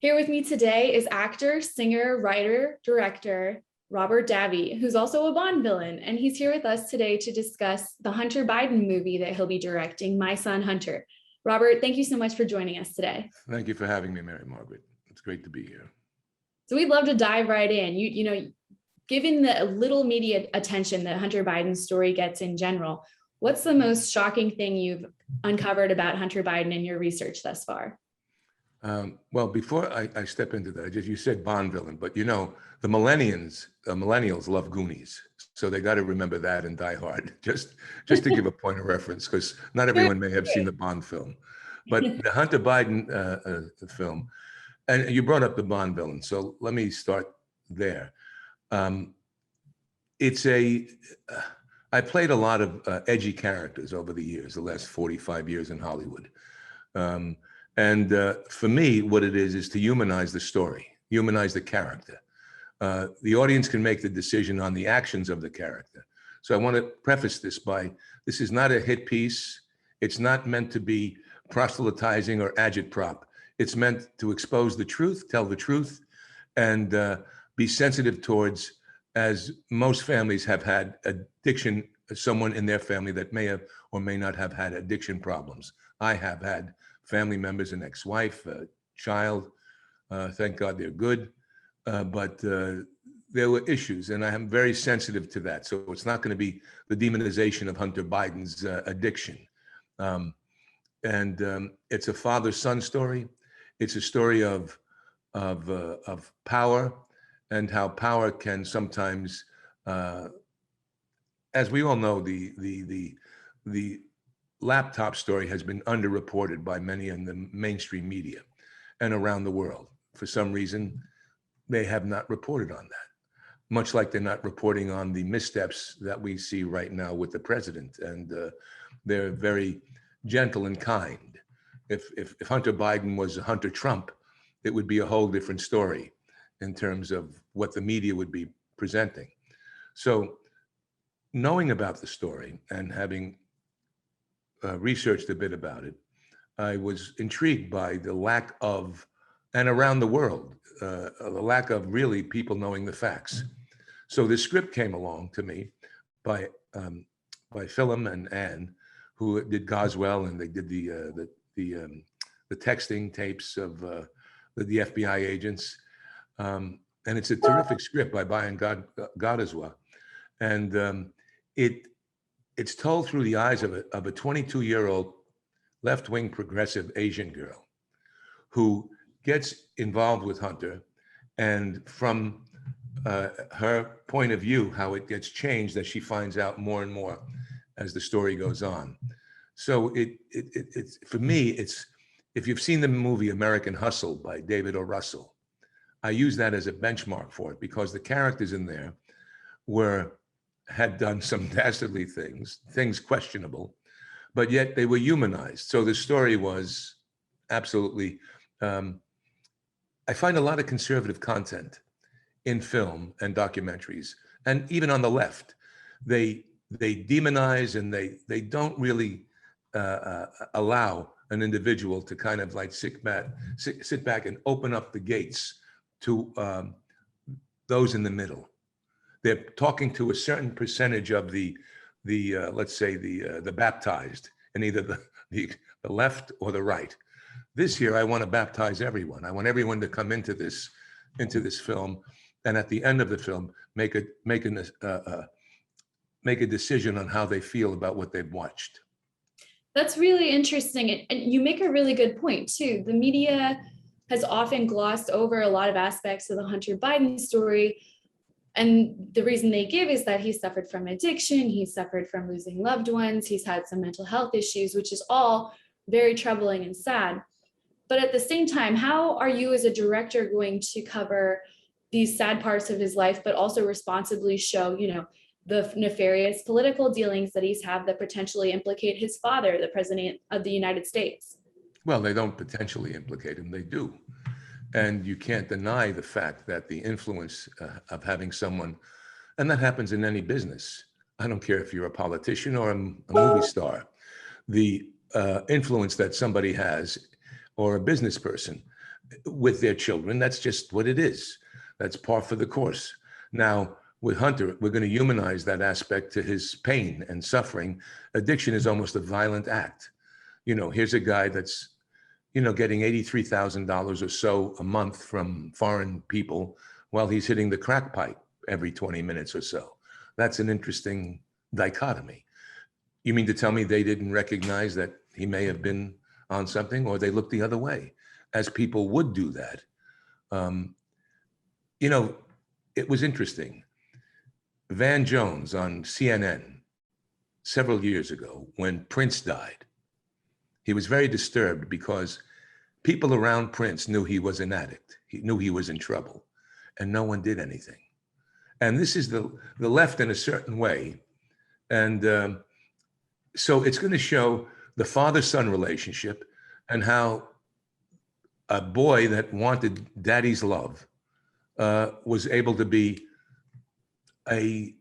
Here with me today is actor, singer, writer, director, Robert Davi, who's also a Bond villain. And he's here with us today to discuss the Hunter Biden movie that he'll be directing, My Son Hunter. Robert, thank you so much for joining us today. Thank you for having me, Mary Margaret. It's great to be here. So we'd love to dive right in. Given the little media attention that Hunter Biden's story gets in general, what's the most shocking thing you've uncovered about Hunter Biden in your research thus far? Well, before I step into that, you said Bond villain, but the millennials love Goonies, so they got to remember that and Die Hard. Just to give a point of reference, because not everyone may have seen the Bond film, but the Hunter Biden film, and you brought up the Bond villain, so let me start there. I played a lot of edgy characters over the years, the last 45 years in Hollywood. And for me, what it is to humanize the story, humanize the character. The audience can make the decision on the actions of the character. So I want to preface this by, this is not a hit piece. It's not meant to be proselytizing or agitprop. It's meant to expose the truth, tell the truth, and be sensitive towards, as most families have had addiction, someone in their family that may have or may not have had addiction problems. I have had family members, an ex-wife, a child. Thank God they're good. But there were issues, and I am very sensitive to that. So it's not going to be the demonization of Hunter Biden's addiction. It's a father-son story. It's a story of power and how power can sometimes, as we all know, the laptop story has been underreported by many in the mainstream media and around the world. For some reason, they have not reported on that, much like they're not reporting on the missteps that we see right now with the president. And they're very gentle and kind. If Hunter Biden was Hunter Trump, it would be a whole different story in terms of what the media would be presenting. So knowing about the story and having researched a bit about it, I was intrigued by the lack of, and around the world, the lack of really people knowing the facts. So the script came along to me by Philip and Anne, who did Goswell, and they did the texting tapes of the FBI agents. And it's a terrific script by Brian Godeswa. And it's told through the eyes of a 22-year-old left-wing progressive Asian girl who gets involved with Hunter, and from her point of view, how it gets changed as she finds out more and more as the story goes on. So it's for me, it's, if you've seen the movie American Hustle by David O. Russell, I use that as a benchmark for it, because the characters in there had done some dastardly things questionable, but yet they were humanized. So the story was absolutely, I find a lot of conservative content in film and documentaries, and even on the left. They demonize, and they don't really allow an individual to kind of like sit back and open up the gates to those in the middle. They're talking to a certain percentage of the let's say the baptized, in either the left or the right. This year, I want to baptize everyone. I want everyone to come into this film, and at the end of the film, make a decision on how they feel about what they've watched. That's really interesting. And you make a really good point too. The media has often glossed over a lot of aspects of the Hunter Biden story. And the reason they give is that he suffered from addiction, he suffered from losing loved ones, he's had some mental health issues, which is all very troubling and sad. But at the same time, how are you as a director going to cover these sad parts of his life, but also responsibly show, the nefarious political dealings that he's had that potentially implicate his father, the president of the United States? Well, they don't potentially implicate him, they do. And you can't deny the fact that the influence of having someone, and that happens in any business. I don't care if you're a politician or a movie star. The influence that somebody has, or a business person, with their children. That's just what it is. That's par for the course. Now, with Hunter, we're going to humanize that aspect to his pain and suffering. Addiction is almost a violent act. Here's a guy that's, getting $83,000 or so a month from foreign people while he's hitting the crack pipe every 20 minutes or so. That's an interesting dichotomy. You mean to tell me they didn't recognize that he may have been on something, or they looked the other way, as people would do that? It was interesting. Van Jones on CNN several years ago, when Prince died, he was very disturbed because people around Prince knew he was an addict. He knew he was in trouble, and no one did anything. And this is the left in a certain way. And so it's going to show the father-son relationship and how a boy that wanted daddy's love was able to be a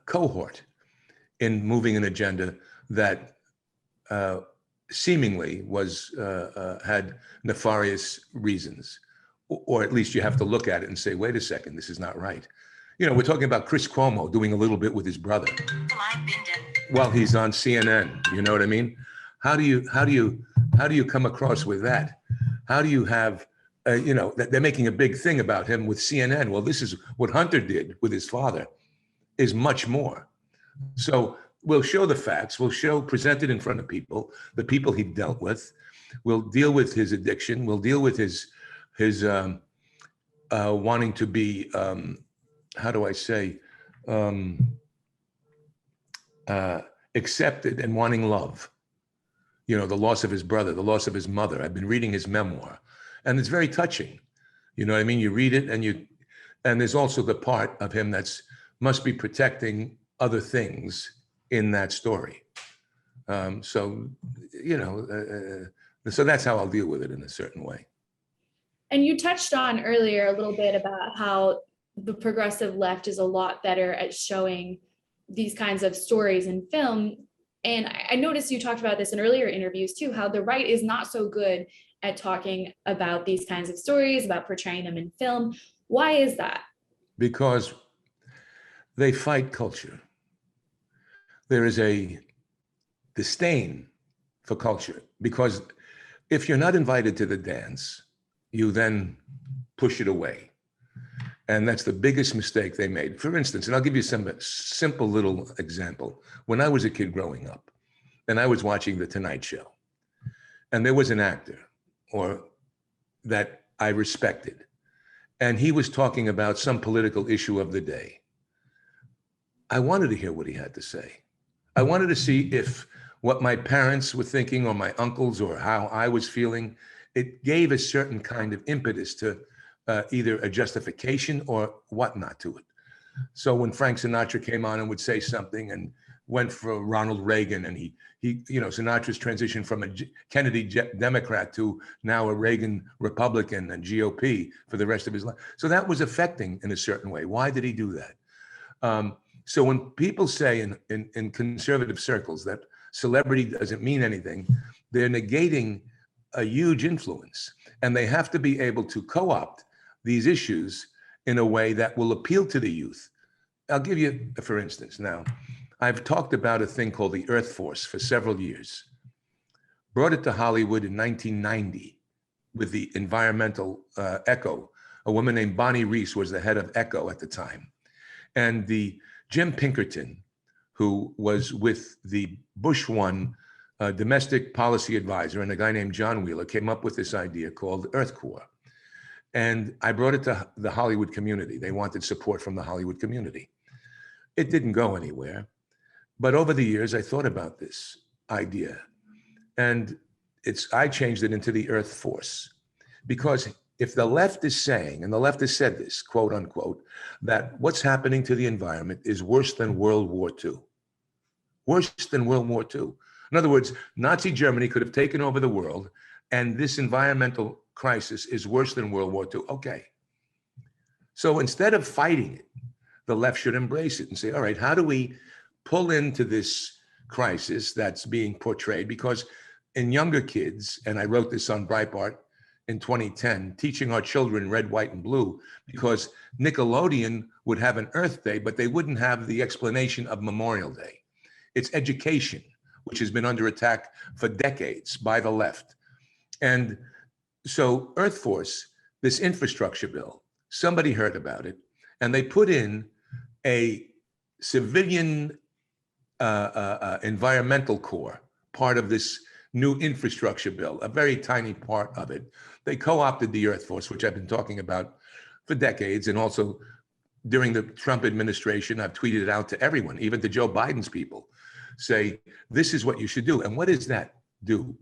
cohort in moving an agenda that seemingly was had nefarious reasons, or at least you have to look at it and say, wait a second, this is not right. We're talking about Chris Cuomo doing a little bit with his brother while he's on CNN. You know what I mean? How do you come across with that? How do you have they're making a big thing about him with CNN? Well, this is what Hunter did with his father, is much more. So we'll show the facts. We'll present it in front of people, the people he dealt with. We'll deal with his addiction. We'll deal with his wanting to be, how do I say, accepted and wanting love. The loss of his brother, the loss of his mother. I've been reading his memoir, and it's very touching. You know what I mean? You read it, and there's also the part of him that's must be protecting other things in that story. So that's how I'll deal with it in a certain way. And you touched on earlier a little bit about how the progressive left is a lot better at showing these kinds of stories in film. And I noticed you talked about this in earlier interviews too, how the right is not so good at talking about these kinds of stories, about portraying them in film. Why is that? Because they fight culture. There is a disdain for culture, because if you're not invited to the dance, you then push it away. And that's the biggest mistake they made. For instance, and I'll give you some simple little example. When I was a kid growing up, and I was watching The Tonight Show, and there was an actor that I respected, and he was talking about some political issue of the day. I wanted to hear what he had to say. I wanted to see if what my parents were thinking, or my uncles, or how I was feeling, it gave a certain kind of impetus to either a justification or whatnot to it. So when Frank Sinatra came on and would say something and went for Ronald Reagan, and he Sinatra's transitioned from a Kennedy Democrat to now a Reagan Republican and GOP for the rest of his life. So that was affecting in a certain way. Why did he do that? So when people say in conservative circles that celebrity doesn't mean anything, they're negating a huge influence, and they have to be able to co-opt these issues in a way that will appeal to the youth. I'll give you, for instance, now, I've talked about a thing called the Earth Force for several years. Brought it to Hollywood in 1990 with the environmental Echo. A woman named Bonnie Reese was the head of Echo at the time. And the Jim Pinkerton, who was with the Bush 1 domestic policy advisor, and a guy named John Wheeler, came up with this idea called Earth Corps. And I brought it to the Hollywood community. They wanted support from the Hollywood community. It didn't go anywhere. But over the years, I thought about this idea. And I changed it into the Earth Force. Because if the left is saying, and the left has said this, quote unquote, that what's happening to the environment is worse than World War II. Worse than World War II. In other words, Nazi Germany could have taken over the world, and this environmental crisis is worse than World War II. Okay. So instead of fighting it, the left should embrace it and say, all right, how do we pull into this crisis that's being portrayed? Because in younger kids, and I wrote this on Breitbart, in 2010 teaching our children red, white, and blue because Nickelodeon would have an Earth Day, but they wouldn't have the explanation of Memorial Day. It's education, which has been under attack for decades by the left. And so Earth Force, this infrastructure bill, somebody heard about it, and they put in a civilian environmental corps, part of this new infrastructure bill, a very tiny part of it. They co-opted the Earth Force, which I've been talking about for decades, and also during the Trump administration, I've tweeted it out to everyone, even to Joe Biden's people, say, this is what you should do. And what does that do,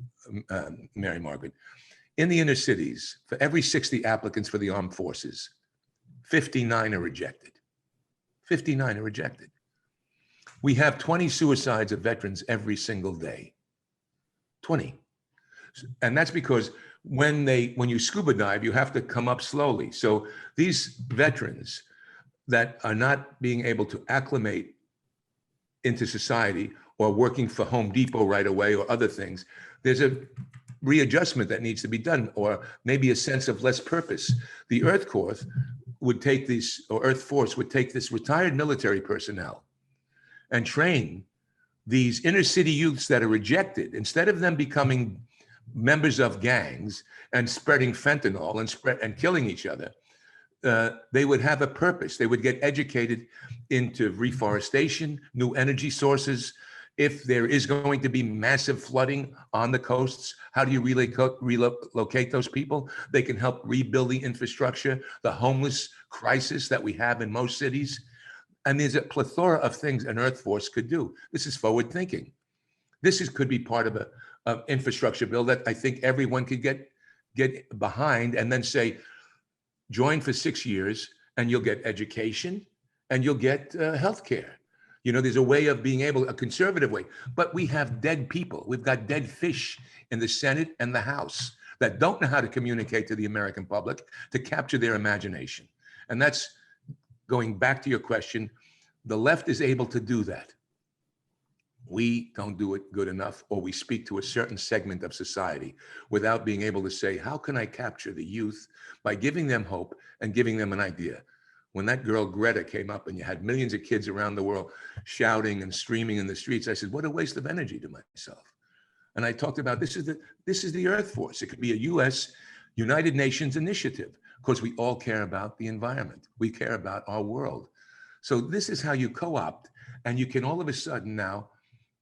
Mary Margaret? In the inner cities, for every 60 applicants for the armed forces, 59 are rejected. 59 are rejected. We have 20 suicides of veterans every single day. 20. And that's because when you scuba dive, you have to come up slowly. So these veterans that are not being able to acclimate into society or working for Home Depot right away or other things, there's a readjustment that needs to be done, or maybe a sense of less purpose. The Earth Corps would take these, or Earth Force would take this retired military personnel and train these inner city youths that are rejected, instead of them becoming members of gangs and spreading fentanyl and killing each other. They would have a purpose. They would get educated into reforestation, new energy sources. If there is going to be massive flooding on the coasts, how do you relocate those people? They can help rebuild the infrastructure, the homeless crisis that we have in most cities. And there's a plethora of things an Earth Force could do. This is forward thinking. Could be part of an infrastructure bill that I think everyone could get behind, and then say, join for 6 years and you'll get education and you'll get healthcare. You know, there's a way of being able, a conservative way, but we have dead people. We've got dead fish in the Senate and the House that don't know how to communicate to the American public to capture their imagination. And that's going back to your question. The left is able to do that. We don't do it good enough, or we speak to a certain segment of society without being able to say, how can I capture the youth by giving them hope and giving them an idea? When that girl Greta came up and you had millions of kids around the world shouting and screaming in the streets, I said, what a waste of energy to myself. And I talked about this is the Earth Force. It could be a US United Nations initiative, because we all care about the environment. We care about our world. So this is how you co-opt, and you can all of a sudden now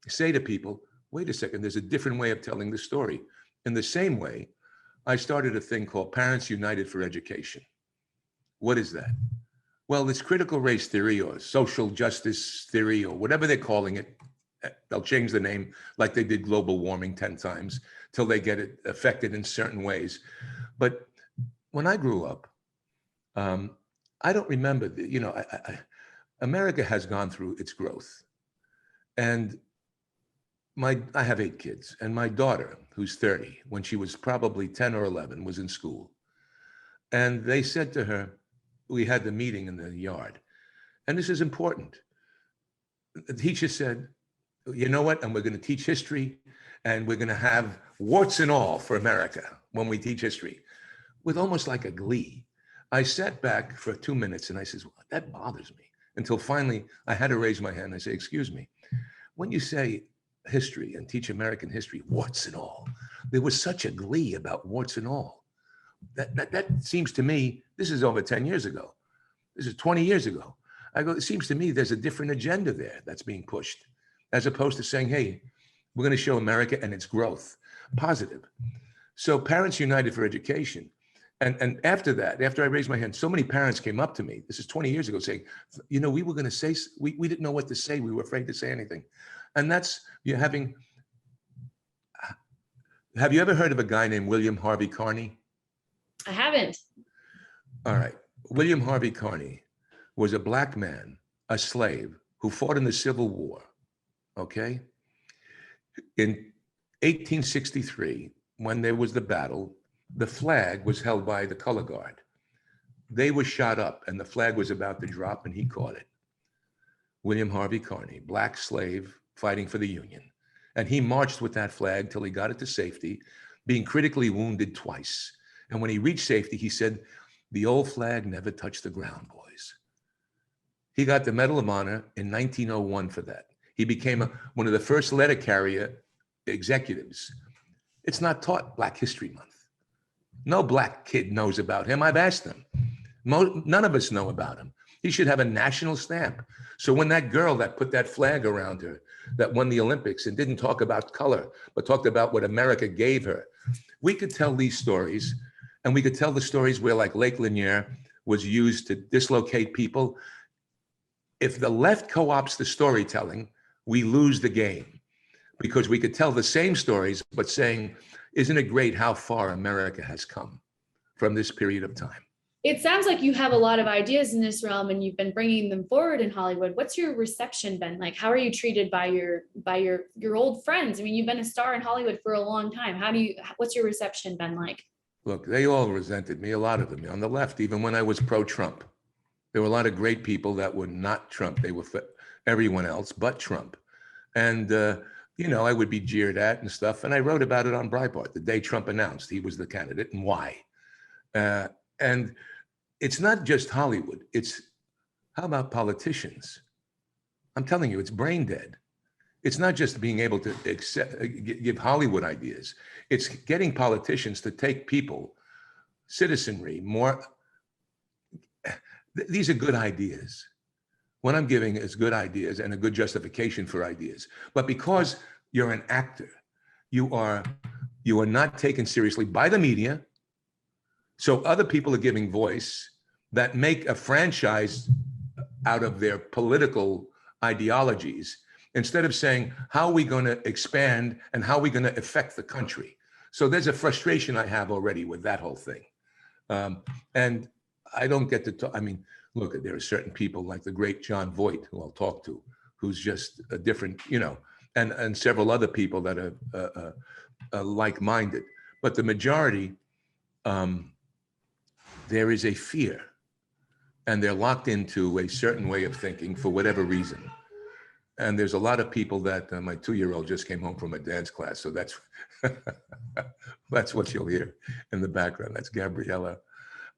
say to people, wait a second, there's a different way of telling the story. In the same way, I started a thing called Parents United for Education. What is that? Well, it's critical race theory or social justice theory or whatever they're calling it. They'll change the name like they did global warming 10 times till they get it affected in certain ways. But when I grew up, I don't remember, America has gone through its growth. And I have 8 kids, and my daughter, who's 30, when she was probably 10 or 11, was in school. And they said to her, we had the meeting in the yard, and this is important. The teacher said, you know what, and we're going to teach history, and we're going to have warts and all for America when we teach history, with almost like a glee. I sat back for 2 minutes and I said, well, that bothers me, until finally I had to raise my hand and I say, excuse me, when you say history and teach American history, warts and all, there was such a glee about warts and all. That seems to me, this is over 10 years ago. This is 20 years ago. I go, it seems to me there's a different agenda there that's being pushed, as opposed to saying, hey, we're going to show America and its growth, positive. So Parents United for Education. And after that, after I raised my hand, so many parents came up to me, this is 20 years ago, saying, we were going to say, we didn't know what to say. We were afraid to say anything. And that's, have you ever heard of a guy named William Harvey Carney? I haven't. All right. William Harvey Carney was a Black man, a slave, who fought in the Civil War, okay? In 1863, when there was the battle, the flag was held by the color guard. They were shot up and the flag was about to drop and he caught it. William Harvey Carney, Black slave fighting for the Union. And he marched with that flag till he got it to safety, being critically wounded twice. And when he reached safety, he said, "The old flag never touched the ground, boys." He got the Medal of Honor in 1901 for that. He became one of the first letter carrier executives. It's not taught Black History Month. No black kid knows about him. I've asked them. None of us know about him. He should have a national stamp. So when that girl that put that flag around her, that won the Olympics and didn't talk about color, but talked about what America gave her, we could tell these stories, and we could tell the stories where, like, Lake Lanier was used to dislocate people. If the left co-opts the storytelling, we lose the game, because we could tell the same stories, but saying, isn't it great how far America has come from this period of time? It sounds like you have a lot of ideas in this realm and you've been bringing them forward in Hollywood. What's your reception been like? How are you treated by your old friends? I mean, you've been a star in Hollywood for a long time. What's your reception been like? Look, they all resented me, a lot of them on the left, even when I was pro-Trump. There were a lot of great people that were not Trump. They were for everyone else but Trump. And, I would be jeered at and stuff. And I wrote about it on Breitbart the day Trump announced he was the candidate and why. And it's not just Hollywood. It's, how about politicians? I'm telling you, it's brain dead. It's not just being able to give Hollywood ideas. It's getting politicians to take people, citizenry, more. These are good ideas. What I'm giving is good ideas and a good justification for ideas. But because you're an actor, you are not taken seriously by the media. So other people are giving voice that make a franchise out of their political ideologies, instead of saying, how are we going to expand and how are we going to affect the country? So there's a frustration I have already with that whole thing. And I don't get to talk. I mean, look, there are certain people like the great John Voight, who I'll talk to, who's just a different, and several other people that are like-minded. But the majority, there is a fear, and they're locked into a certain way of thinking for whatever reason. And there's a lot of people that my 2-year-old just came home from a dance class. So that's what you'll hear in the background. That's Gabriella.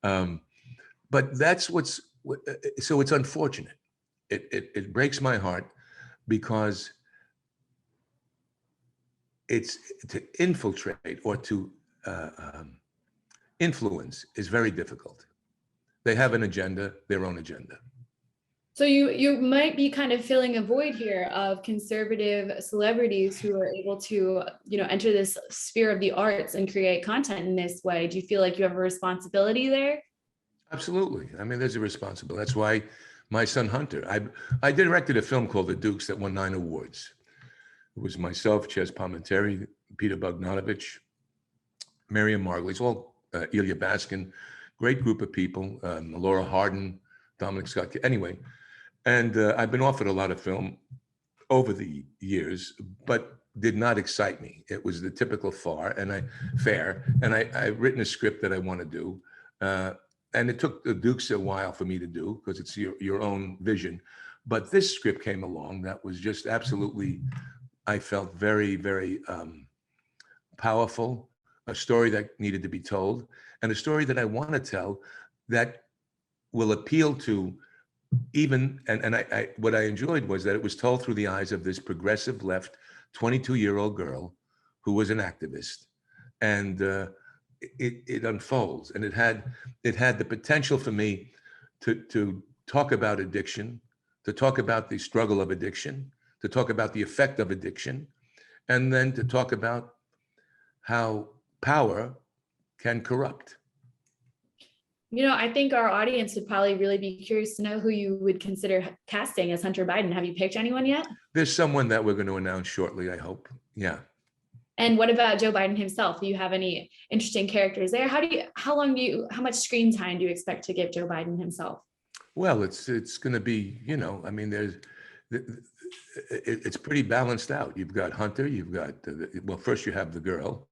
But that's so it's unfortunate. It breaks my heart, because it's to infiltrate or to influence is very difficult. They have an agenda, their own agenda. So you might be kind of filling a void here of conservative celebrities who are able to, enter this sphere of the arts and create content in this way. Do you feel like you have a responsibility there? Absolutely. I mean, there's a responsibility. That's why my son Hunter, I directed a film called The Dukes that won 9 awards. It was myself, Ches Palminteri, Peter Bogdanovich, Miriam Margolyes, all Ilya Baskin, great group of people, Laura Hardin, Dominic Scott. Anyway, and I've been offered a lot of film over the years, but did not excite me. It was the typical fare, and I've written a script that I want to do. And it took the Dukes a while for me to do, because it's your own vision. But this script came along that was just absolutely, I felt very, very powerful, a story that needed to be told, and a story that I want to tell that will appeal to even, and what I enjoyed was that it was told through the eyes of this progressive left 22-year-old girl who was an activist. And it unfolds, and it had the potential for me to talk about addiction, to talk about the struggle of addiction, to talk about the effect of addiction, and then to talk about how power can corrupt. I think our audience would probably really be curious to know who you would consider casting as Hunter Biden. Have you picked anyone yet? There's someone that we're going to announce shortly, I hope. Yeah. And what about Joe Biden himself? Do you have any interesting characters there? How much screen time do you expect to give Joe Biden himself? Well, it's going to be, I mean, it's pretty balanced out. You've got Hunter, you've got, well, first you have the girl,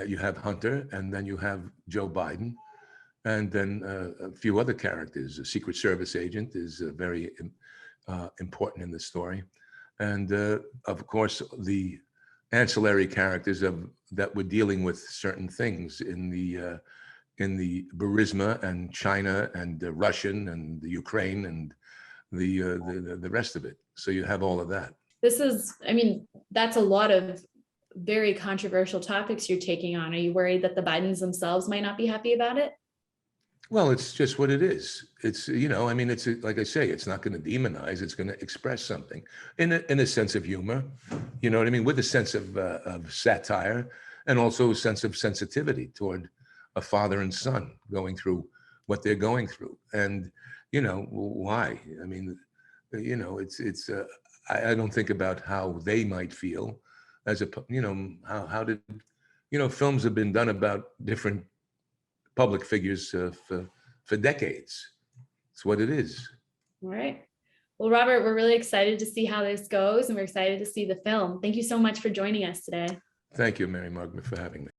you have Hunter, and then you have Joe Biden, and then a few other characters. A Secret Service agent is very important in the story. And of course, the ancillary characters that were dealing with certain things in the Burisma and China and the Russian and the Ukraine and the rest of it. So you have all of that. This is, I mean, that's a lot of very controversial topics you're taking on. Are you worried that the Bidens themselves might not be happy about it? Well, it's just what it is. It's, I mean, it's like I say, it's not going to demonize. It's going to express something in a sense of humor, you know what I mean, with a sense of satire and also a sense of sensitivity toward a father and son going through what they're going through. And, why? I mean, it's I don't think about how they might feel as how did, films have been done about different public figures for decades. It's what it is. All right. Well, Robert, we're really excited to see how this goes, and we're excited to see the film. Thank you so much for joining us today. Thank you, Mary Margaret, for having me.